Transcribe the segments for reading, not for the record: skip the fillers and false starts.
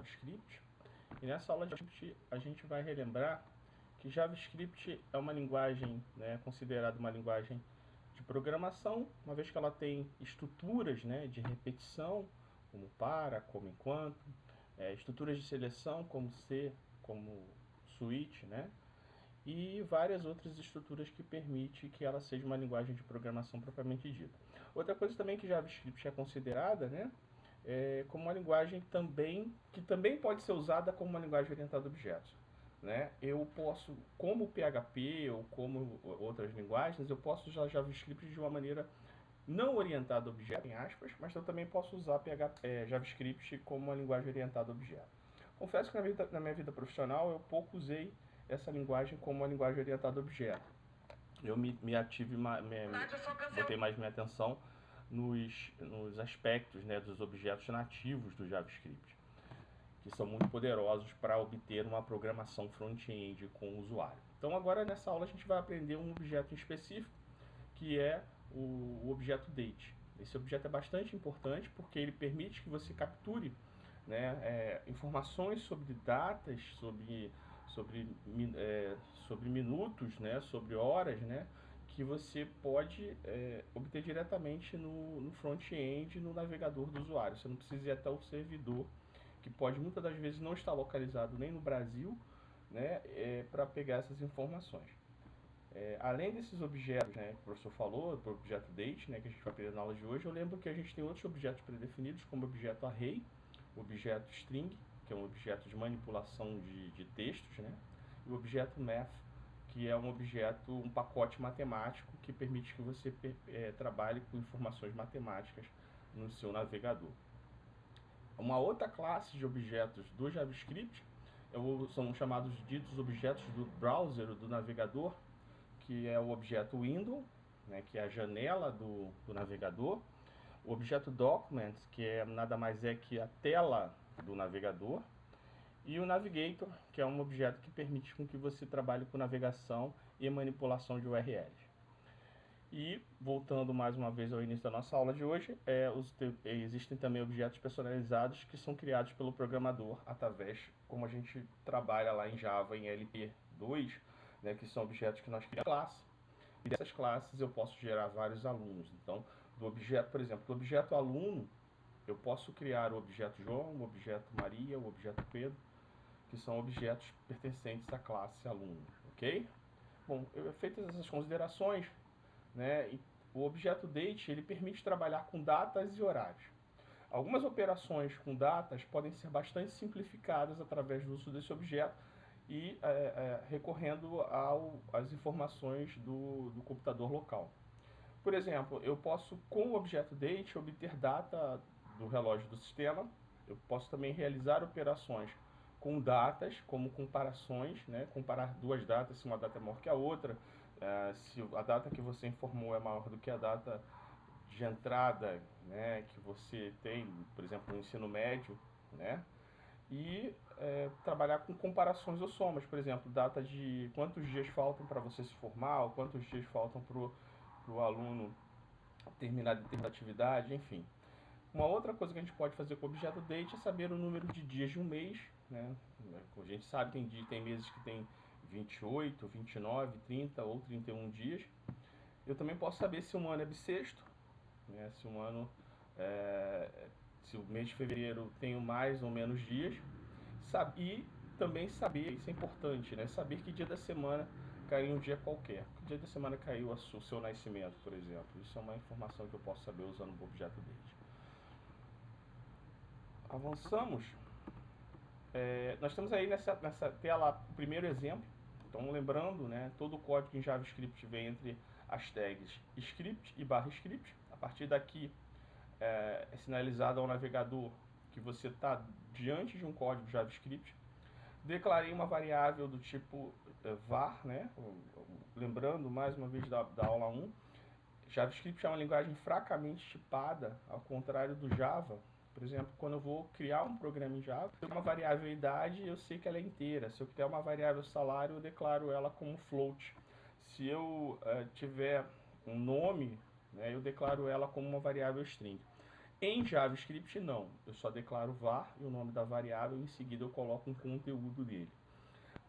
JavaScript. E nessa aula de JavaScript a gente vai relembrar que JavaScript é uma linguagem, né, considerada uma linguagem de programação, uma vez que ela tem estruturas, né, de repetição, como para, como enquanto, estruturas de seleção, como se, como switch, né, e várias outras estruturas que permitem que ela seja uma linguagem de programação propriamente dita. Outra coisa também que JavaScript é considerada, né, como uma linguagem que também pode ser usada como uma linguagem orientada a objetos. Né? Eu posso, como o PHP ou como outras linguagens, eu posso usar JavaScript de uma maneira não orientada a objeto, em aspas, mas eu também posso usar JavaScript como uma linguagem orientada a objeto. Confesso que na minha vida profissional eu pouco usei essa linguagem como uma linguagem orientada a objeto. Eu botei mais minha atenção nos aspectos, né, dos objetos nativos do JavaScript, que são muito poderosos para obter uma programação front-end com o usuário. Então agora nessa aula a gente vai aprender um objeto em específico, que é o objeto date. Esse objeto é bastante importante porque ele permite que você capture, né, informações sobre datas, sobre minutos, né, sobre horas, né, que você pode obter diretamente no front-end, no navegador do usuário. Você não precisa ir até o servidor, que pode muitas das vezes não estar localizado nem no Brasil, né, para pegar essas informações. Além desses objetos, né, que o professor falou, o objeto date, né, que a gente vai aprender na aula de hoje, eu lembro que a gente tem outros objetos predefinidos, como o objeto array, o objeto string, que é um objeto de manipulação de textos, né, e o objeto math, que é um pacote matemático que permite que você trabalhe com informações matemáticas no seu navegador. Uma outra classe de objetos do JavaScript são chamados ditos objetos do browser, do navegador, que é o objeto window, né, que é a janela do navegador, o objeto documents, que nada mais é que a tela do navegador, e o navigator, que é um objeto que permite com que você trabalhe com navegação e manipulação de URLs. E, voltando mais uma vez ao início da nossa aula de hoje, existem também objetos personalizados que são criados pelo programador através, como a gente trabalha lá em Java, em LP2, né, que são objetos que nós criamos classe. E dessas classes eu posso gerar vários alunos. Então, por exemplo, do objeto aluno, eu posso criar o objeto João, o objeto Maria, o objeto Pedro, que são objetos pertencentes à classe aluno, ok? Bom, feitas essas considerações, né, o objeto date ele permite trabalhar com datas e horários. Algumas operações com datas podem ser bastante simplificadas através do uso desse objeto e recorrendo às informações do computador local. Por exemplo, eu posso, com o objeto date, obter data do relógio do sistema. Eu posso também realizar operações com datas, como comparações, né? Comparar duas datas, se uma data é maior que a outra, se a data que você informou é maior do que a data de entrada, né, que você tem, por exemplo, no ensino médio, né? E trabalhar com comparações ou somas, por exemplo, data de quantos dias faltam para você se formar, ou quantos dias faltam para o aluno terminar determinada atividade, enfim. Uma outra coisa que a gente pode fazer com o objeto date é saber o número de dias de um mês, né? A gente sabe que tem meses que tem 28, 29, 30 ou 31 dias. Eu também posso saber se um ano é bissexto, né? Se o mês de fevereiro tem mais ou menos dias, e também saber, isso é importante, né? Saber que dia da semana caiu um dia qualquer. Que dia da semana caiu o seu nascimento, por exemplo. Isso é uma informação que eu posso saber usando o objeto date. Avançamos. Nós temos aí nessa tela o primeiro exemplo. Então, lembrando, né, todo o código em JavaScript vem entre as tags script e /script. A partir daqui é sinalizado ao navegador que você está diante de um código JavaScript. Declarei uma variável do tipo var, né? Lembrando mais uma vez da aula 1, JavaScript é uma linguagem fracamente tipada, ao contrário do Java. Por exemplo, quando eu vou criar um programa em Java, eu tenho uma variável idade, eu sei que ela é inteira. Se eu quiser uma variável salário, eu declaro ela como float. Se eu tiver um nome, né, eu declaro ela como uma variável string. Em JavaScript, não. Eu só declaro var e o nome da variável, e em seguida eu coloco um conteúdo dele.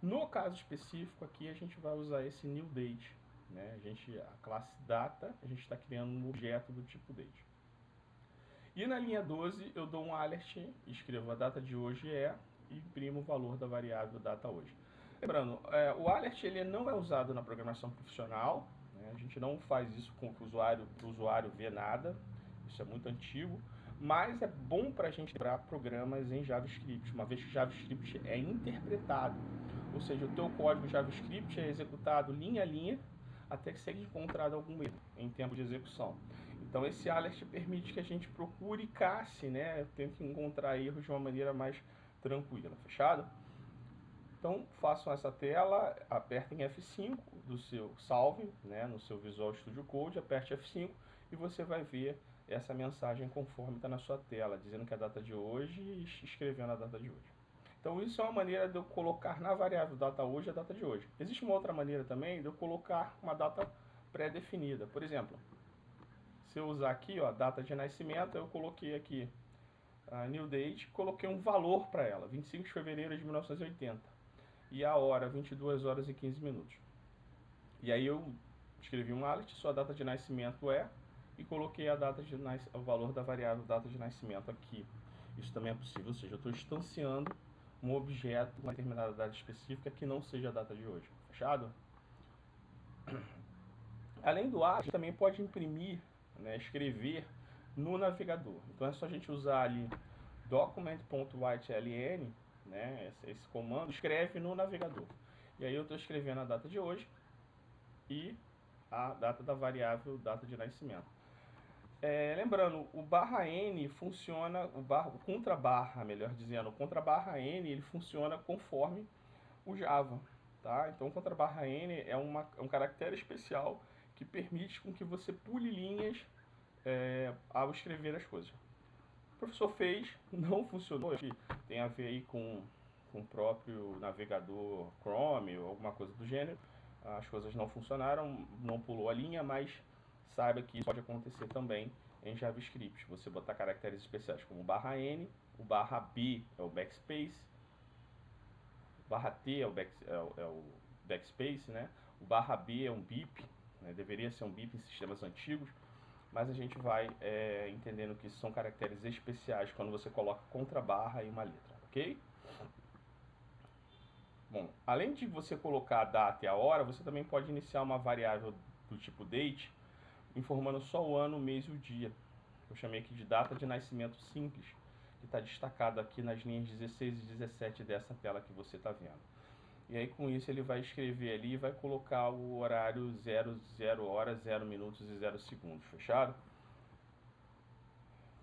No caso específico aqui, a gente vai usar esse newDate, né? A classe data, a gente está criando um objeto do tipo date. E na linha 12, eu dou um alert, escrevo a data de hoje e imprimo o valor da variável data hoje. Lembrando, o alert ele não é usado na programação profissional, né? A gente não faz isso com que o usuário vê nada, isso é muito antigo, mas é bom para a gente lembrar programas em JavaScript, uma vez que JavaScript é interpretado, ou seja, o teu código JavaScript é executado linha a linha até que seja encontrado algum erro em tempo de execução. Então esse alert permite que a gente procure e cache, né? Tente encontrar erros de uma maneira mais tranquila, fechado? Então façam essa tela, apertem F5 do seu salve, né, no seu Visual Studio Code, aperte F5 e você vai ver essa mensagem conforme está na sua tela, dizendo que é a data de hoje e escrevendo a data de hoje. Então isso é uma maneira de eu colocar na variável data hoje a data de hoje. Existe uma outra maneira também de eu colocar uma data pré-definida. Por exemplo, se eu usar aqui, ó, data de nascimento, eu coloquei aqui a new date, coloquei um valor para ela, 25 de fevereiro de 1980. E a hora, 22 horas e 15 minutos. E aí eu escrevi um alert, sua data de nascimento é, e coloquei o valor da variável data de nascimento aqui. Isso também é possível, ou seja, eu estou instanciando um objeto com uma determinada data específica que não seja a data de hoje. Fechado? Além do alert, também pode imprimir, né, escrever no navegador. Então é só a gente usar ali document.writeln, né, esse comando, escreve no navegador. E aí eu estou escrevendo a data de hoje e a data da variável data de nascimento. Lembrando, o barra N funciona, o contra barra, melhor dizendo, o contra barra N ele funciona conforme o Java. Tá? Então o contra barra N é um caractere especial que permite com que você pule linhas ao escrever as coisas. O professor fez, não funcionou, acho que tem a ver aí com o próprio navegador Chrome ou alguma coisa do gênero. As coisas não funcionaram, não pulou a linha, mas saiba que isso pode acontecer também em JavaScript. Você botar caracteres especiais como barra N, o barra B é o backspace, o barra T é o backspace, né? O barra B é um beep, né? Deveria ser um beep em sistemas antigos, mas a gente vai entendendo que são caracteres especiais quando você coloca contra barra e uma letra, ok? Bom, além de você colocar a data e a hora, você também pode iniciar uma variável do tipo date, informando só o ano, o mês e o dia. Eu chamei aqui de data de nascimento simples, que está destacado aqui nas linhas 16 e 17 dessa tela que você está vendo. E aí com isso ele vai escrever ali e vai colocar o horário 00 horas, 0 minutos e 0 segundos, fechado?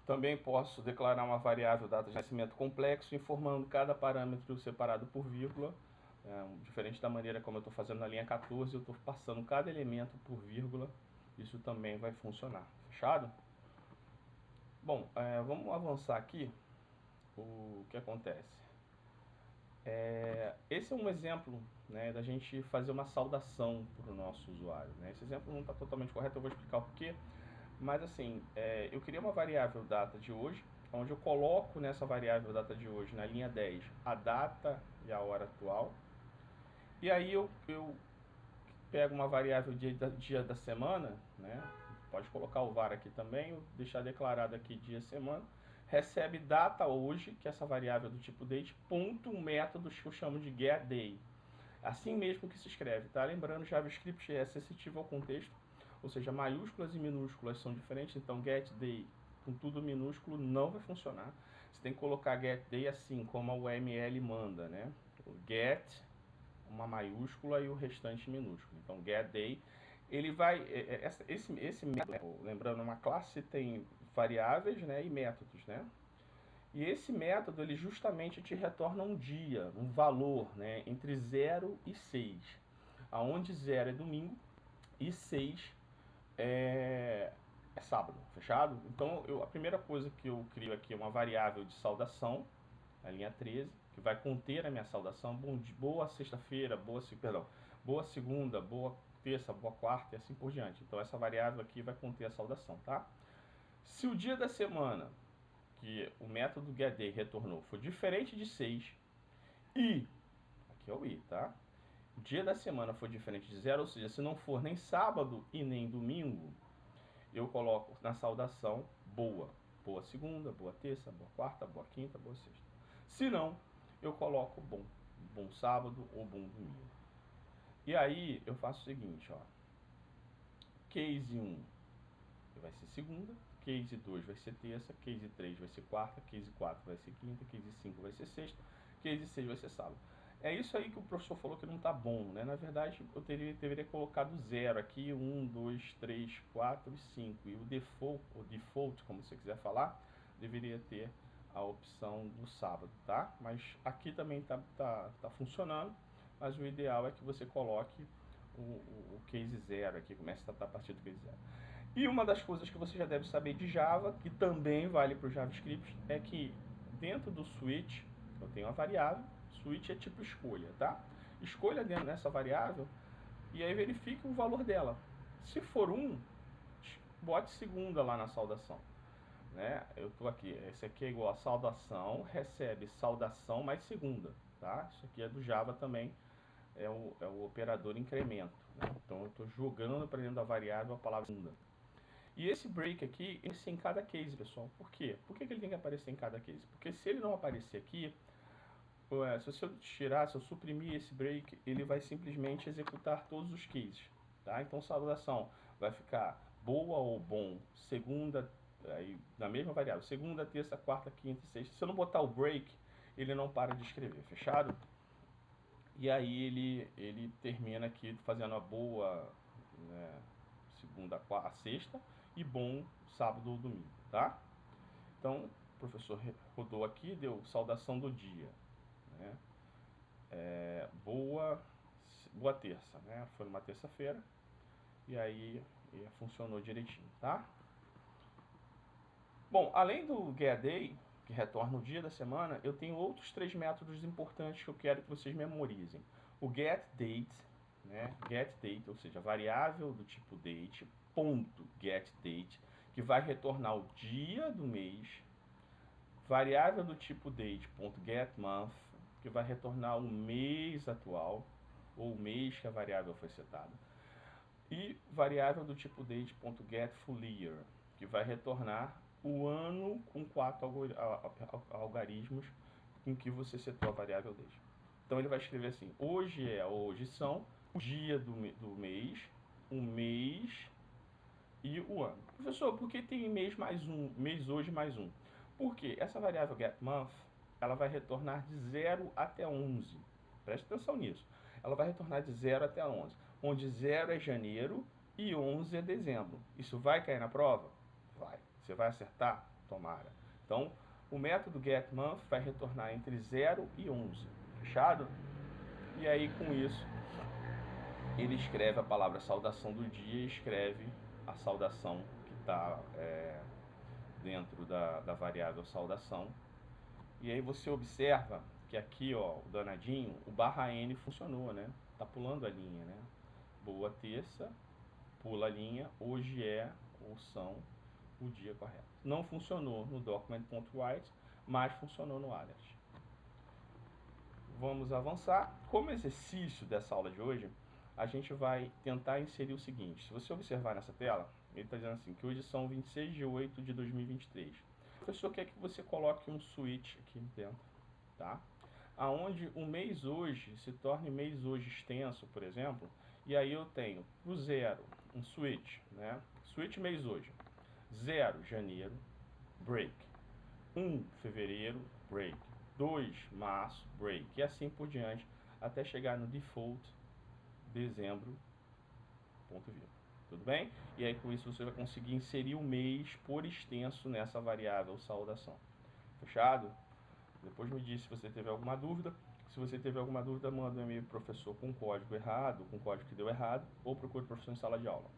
Também posso declarar uma variável data de nascimento complexo, informando cada parâmetro separado por vírgula. Diferente da maneira como eu estou fazendo na linha 14, eu estou passando cada elemento por vírgula. Isso também vai funcionar. Fechado? Bom, vamos avançar aqui. O que acontece? Esse é um exemplo, né, da gente fazer uma saudação para o nosso usuário. Né? Esse exemplo não está totalmente correto, eu vou explicar o porquê. Mas assim, eu criei uma variável data de hoje, onde eu coloco nessa variável data de hoje, na linha 10, a data e a hora atual. E aí eu pego uma variável dia da semana, né? Pode colocar o var aqui também, deixar declarado aqui dia semana. Recebe data hoje, que é essa variável do tipo date, ponto um método que eu chamo de getDay. Assim mesmo que se escreve, tá? Lembrando, JavaScript é sensitivo ao contexto, ou seja, maiúsculas e minúsculas são diferentes, então getDay com tudo minúsculo não vai funcionar. Você tem que colocar getDay assim, como a UML manda, né? O get, uma maiúscula e o restante minúsculo. Então, getDay, ele vai... Esse método, lembrando, uma classe tem variáveis, né, e métodos, né? E esse método, ele justamente te retorna um dia, um valor, né, entre 0 e 6. Onde 0 é domingo e 6 é sábado, fechado? Então, a primeira coisa que eu crio aqui é uma variável de saudação, a linha 13, que vai conter a minha saudação. Boa sexta-feira, boa segunda, boa terça, boa quarta e assim por diante. Então, essa variável aqui vai conter a saudação, tá? Se o dia da semana que o método getDay retornou for diferente de 6 e, aqui é o i, tá? O dia da semana for diferente de 0, ou seja, se não for nem sábado e nem domingo, eu coloco na saudação boa. Boa segunda, boa terça, boa quarta, boa quinta, boa sexta. Se não, eu coloco bom. Bom sábado ou bom domingo. E aí eu faço o seguinte, ó. Case 1 vai ser segunda, case 2 vai ser terça, case 3 vai ser quarta, case 4 vai ser quinta, case 5 vai ser sexta, case 6 vai ser sábado. É isso aí que o professor falou que não tá bom, né? Na verdade, eu deveria colocar do 0 aqui, 1, 2, 3, 4 e 5. E o default, como você quiser falar, deveria ter a opção do sábado, tá? Mas aqui também tá funcionando, mas o ideal é que você coloque o case 0 aqui, comece a tratar a partir do case 0. E uma das coisas que você já deve saber de Java, que também vale para o JavaScript, é que dentro do switch, eu tenho uma variável, switch é tipo escolha, tá? Escolha dentro dessa variável e aí verifique o valor dela. Se for 1, bote segunda lá na saudação. Né? Eu estou aqui, esse aqui é igual a saudação, recebe saudação mais segunda, tá? Isso aqui é do Java também, é o operador incremento. Né? Então eu estou jogando para dentro da variável a palavra segunda. E esse break aqui, ele é em cada case, pessoal. Por quê? Por que ele tem que aparecer em cada case? Porque se ele não aparecer aqui, se eu tirar, se eu suprimir esse break, ele vai simplesmente executar todos os cases. Tá? Então, saudação vai ficar boa ou bom, segunda, aí, na mesma variável, segunda, terça, quarta, quinta e sexta. Se eu não botar o break, ele não para de escrever, fechado? E aí ele termina aqui fazendo a boa, né, segunda, quarta, sexta e bom sábado ou domingo, tá? Então, o professor rodou aqui, deu saudação do dia, né? Boa terça, né? Foi numa terça-feira e aí funcionou direitinho, tá? Bom, além do getDay, que retorna o dia da semana, eu tenho outros 3 métodos importantes que eu quero que vocês memorizem. O getDate, né? GetDate, ou seja, variável do tipo date, ponto getDate, que vai retornar o dia do mês. Variável do tipo date, ponto getMonth, que vai retornar o mês atual, ou o mês que a variável foi setada. E variável do tipo date, ponto getFullYear, que vai retornar o ano com 4 algarismos com que você setou a variável date. Então ele vai escrever assim: hoje são o dia do mês, o mês e o ano. Professor, por que tem mês mais um, mês hoje mais um? Porque essa variável getMonth, ela vai retornar de 0 até 11. Preste atenção nisso. Ela vai retornar de 0 até 11, onde 0 é janeiro e 11 é dezembro. Isso vai cair na prova? Vai. Você vai acertar? Tomara. Então, o método getMonth vai retornar entre 0 e 11. Fechado? E aí, com isso, ele escreve a palavra saudação do dia e escreve a saudação que está dentro da variável saudação. E aí você observa que aqui, ó, o danadinho, o barra N funcionou, né? Tá pulando a linha, né? Boa terça, pula a linha, hoje é ou são o dia correto. Não funcionou no document.write, mas funcionou no alert. Vamos avançar. Como exercício dessa aula de hoje, a gente vai tentar inserir o seguinte. Se você observar nessa tela, ele está dizendo assim, que hoje são 26 de 8 de 2023. O professor quer que você coloque um switch aqui dentro, tá? Aonde o mês hoje se torne mês hoje extenso, por exemplo, e aí eu tenho pro 0 um switch, né? Switch mês hoje. 0, janeiro, break. 1, fevereiro, break. 2, março, break. E assim por diante, até chegar no default, dezembro, ponto vírgula. Tudo bem? E aí com isso você vai conseguir inserir o mês por extenso nessa variável saudação. Fechado? Depois me diz se você teve alguma dúvida. Se você teve alguma dúvida, manda um e-mail pro professor com código errado, com código que deu errado, ou procure o professor em sala de aula.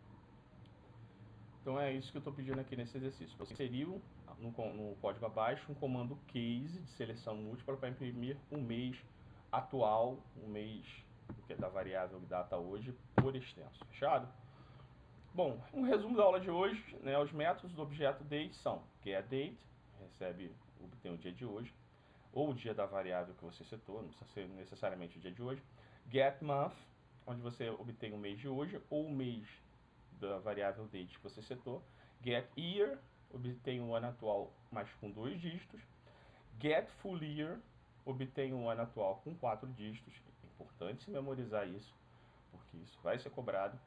Então é isso que eu estou pedindo aqui nesse exercício. Você inseriu no código abaixo um comando case de seleção múltipla para imprimir o mês atual, o mês que é da variável data hoje, por extenso. Fechado? Bom, um resumo da aula de hoje, né? Os métodos do objeto date são getDate, obtém o dia de hoje, ou o dia da variável que você setou, não precisa ser necessariamente o dia de hoje. getMonth, onde você obtém o mês de hoje, ou o mês da variável date que você setou. getYear, obtém o ano atual, mas com 2 dígitos. getFullYear, obtém o ano atual com 4 dígitos. É importante se memorizar isso, porque isso vai ser cobrado.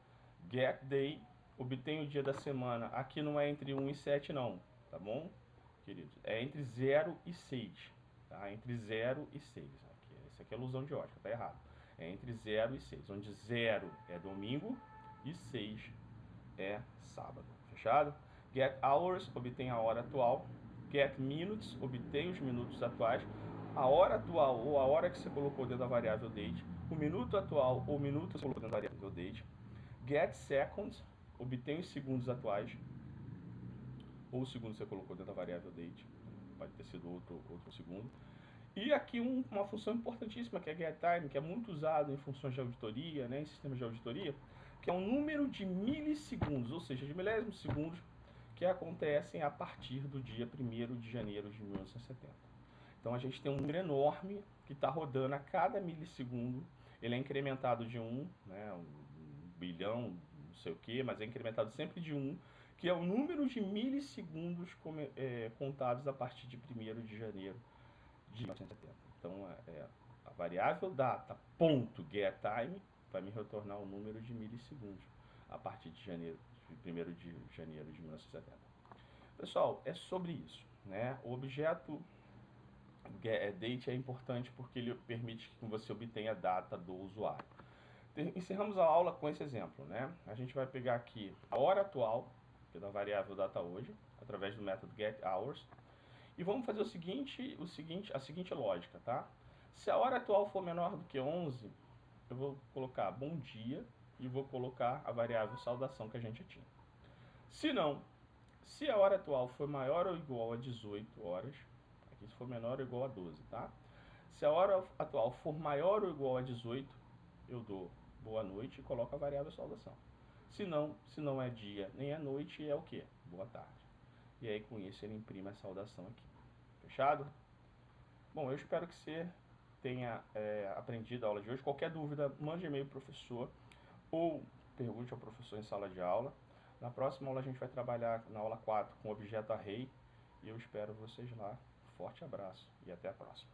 getDay, obtém o dia da semana. Aqui não é entre 1 e 7 não, tá bom, queridos? É entre 0 e 6, tá? Entre 0 e 6. Essa aqui é ilusão de ótica, tá errado. É entre 0 e 6, onde 0 é domingo e 6 é sábado. Fechado? getHours, obtém a hora atual. getMinutes, obtém os minutos atuais. A hora atual ou a hora que você colocou dentro da variável date. O minuto atual ou o minuto que você colocou dentro da variável date. getSeconds, obtém os segundos atuais. Ou o segundo que você colocou dentro da variável date. Pode ter sido outro segundo. E aqui uma função importantíssima, que é getTime, que é muito usado em funções de auditoria, né, em sistemas de auditoria, que é um número de milissegundos, ou seja, de milésimos de segundos, que acontecem a partir do dia 1º de janeiro de 1970. Então a gente tem um número enorme que está rodando a cada milissegundo. Ele é incrementado de 1, né, 1 bilhão, não sei o que, mas é incrementado sempre de 1, que é o número de milissegundos contados a partir de 1º de janeiro de 1970. Então a variável data ponto getTime vai me retornar o número de milissegundos a partir de 1º de janeiro de 1970. Pessoal, é sobre isso, né? O objeto date é importante porque ele permite que você obtenha a data do usuário. Encerramos a aula com esse exemplo, né? A gente vai pegar aqui a hora atual, que é da variável data hoje, através do método getHours, e vamos fazer a seguinte lógica, tá? Se a hora atual for menor do que 11, eu vou colocar bom dia e vou colocar a variável saudação que a gente tinha. Se não, se a hora atual for maior ou igual a 18 horas, aqui se for menor ou igual a 12, tá? Se a hora atual for maior ou igual a 18, eu dou boa noite e coloco a variável saudação. Se não é dia nem é noite, é o que? Boa tarde. E aí com isso ele imprime a saudação aqui. Fechado? Bom, eu espero que você tenha aprendido a aula de hoje. Qualquer dúvida, mande e-mail para o professor ou pergunte ao professor em sala de aula. Na próxima aula a gente vai trabalhar na aula 4 com o objeto array e eu espero vocês lá. Forte abraço e até a próxima.